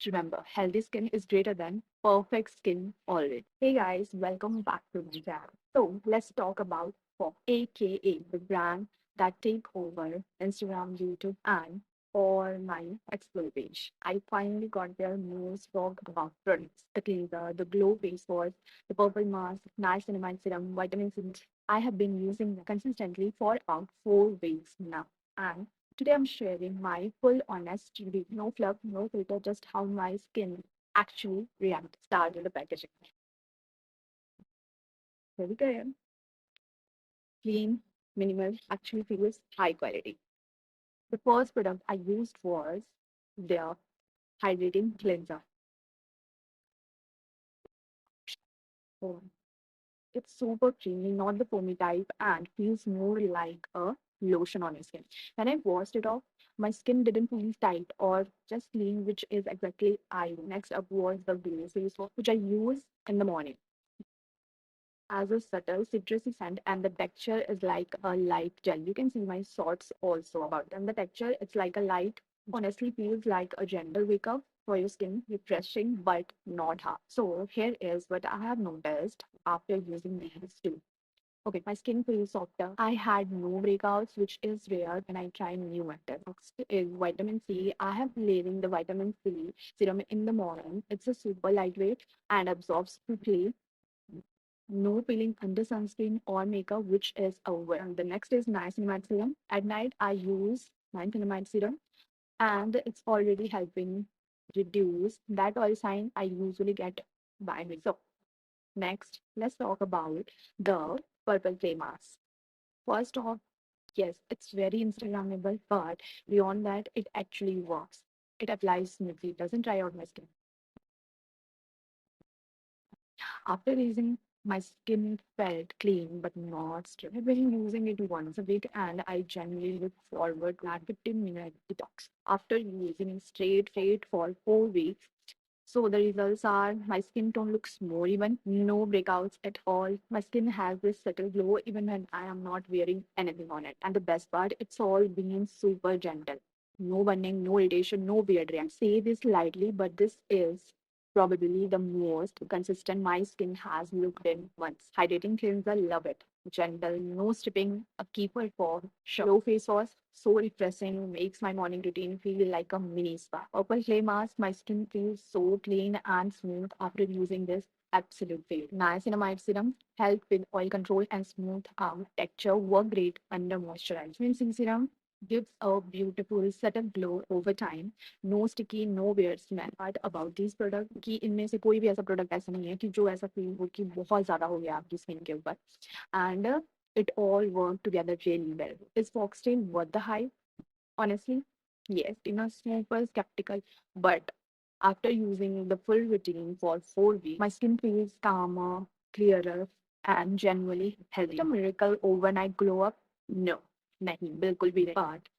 remember, healthy skin is greater than perfect skin always. Hey guys, welcome back to the channel. So let's talk about Fox, aka the brand that take over Instagram, YouTube, and all my explore page. I finally got their news talk about products, the cleanser, the glow face wash, the purple mask, niacinamide serum, vitamin C. I have been using them consistently for about 4 weeks now. And today I'm sharing my full honest review. No fluff, no filter, just how my skin actually reacts. Start with the packaging. Here we go. Clean, minimal, actually feels high quality. The first product I used was their hydrating cleanser. Oh, it's super creamy, not the foamy type, and feels more like a lotion on your skin. When I washed it off, my skin didn't feel tight or just clean, which is exactly I. Next up was the Glow Face Wash, which I use in the morning as a subtle citrusy scent, and the texture is like a light gel. You can see my thoughts also about them. The texture, it's like a light, honestly feels like a gentle wake up for your skin, refreshing but not hard. So here is what I have noticed after using these two. Okay, my skin feels softer. I had no breakouts, which is rare when I try new methods. Next is vitamin C. I have layering the vitamin C serum in the morning. It's a super lightweight and absorbs quickly. No peeling under sunscreen or makeup, which is a win. The next is niacinamide serum. At night, I use niacinamide serum, and it's already helping reduce that oil sign I usually get by me. So, next, let's talk about the purple clay mask. First off, yes, it's very Instagrammable, but beyond that, it actually works. It applies smoothly, doesn't dry out my skin. After using, my skin felt clean but not stripped. I've been using it once a week and I genuinely look forward to that 15-minute detox. After using it straight for 4 weeks, so the results are my skin tone looks more even, no breakouts at all. My skin has this subtle glow even when I am not wearing anything on it. And the best part, it's all being super gentle. No burning, no irritation, no weird reaction. Say this lightly, but this is probably the most consistent my skin has looked in months. Hydrating cleanser, love it. Gentle, no stripping, a keeper for sure. Low face wash, so refreshing, makes my morning routine feel like a mini spa. Purple clay mask, my skin feels so clean and smooth after using this. Absolute favorite. Niacinamide serum help with oil control and smooth out texture. Work great under moisturizer. Vitamin C serum gives a beautiful subtle glow over time. No sticky no weird smell. But about this product कि इनमें से कोई भी ऐसा product ऐसा नहीं है कि जो ऐसा फील हो कि बहुत ज़्यादा हो गया आपकी स्किन के ऊपर and it all worked together really well. Is Foxtale worth the hype? Honestly, yes. You know, super skeptical, but after using the full routine for 4 weeks, my skin feels calmer, clearer, and genuinely healthy. A miracle overnight glow up? No, nahi, bilkul bhi nahi. But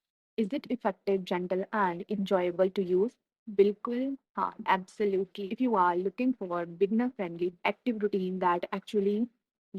is it effective, gentle, and enjoyable to use? Bilkul, हाँ, absolutely. If you are looking for beginner-friendly active routine that actually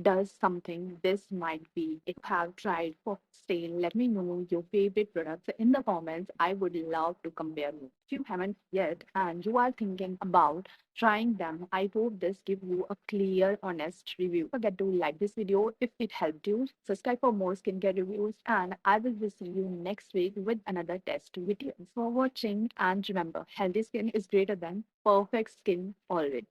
does something, this might be. If you have tried Foxtale, let me know your favorite products in the comments. I would love to compare them. If you haven't yet and you are thinking about trying them, I hope this gives you a clear, honest review. Don't forget to like this video if it helped you. Subscribe for more skincare reviews, and I will see you next week with another test video. Thanks for watching, and remember, healthy skin is greater than perfect skin always.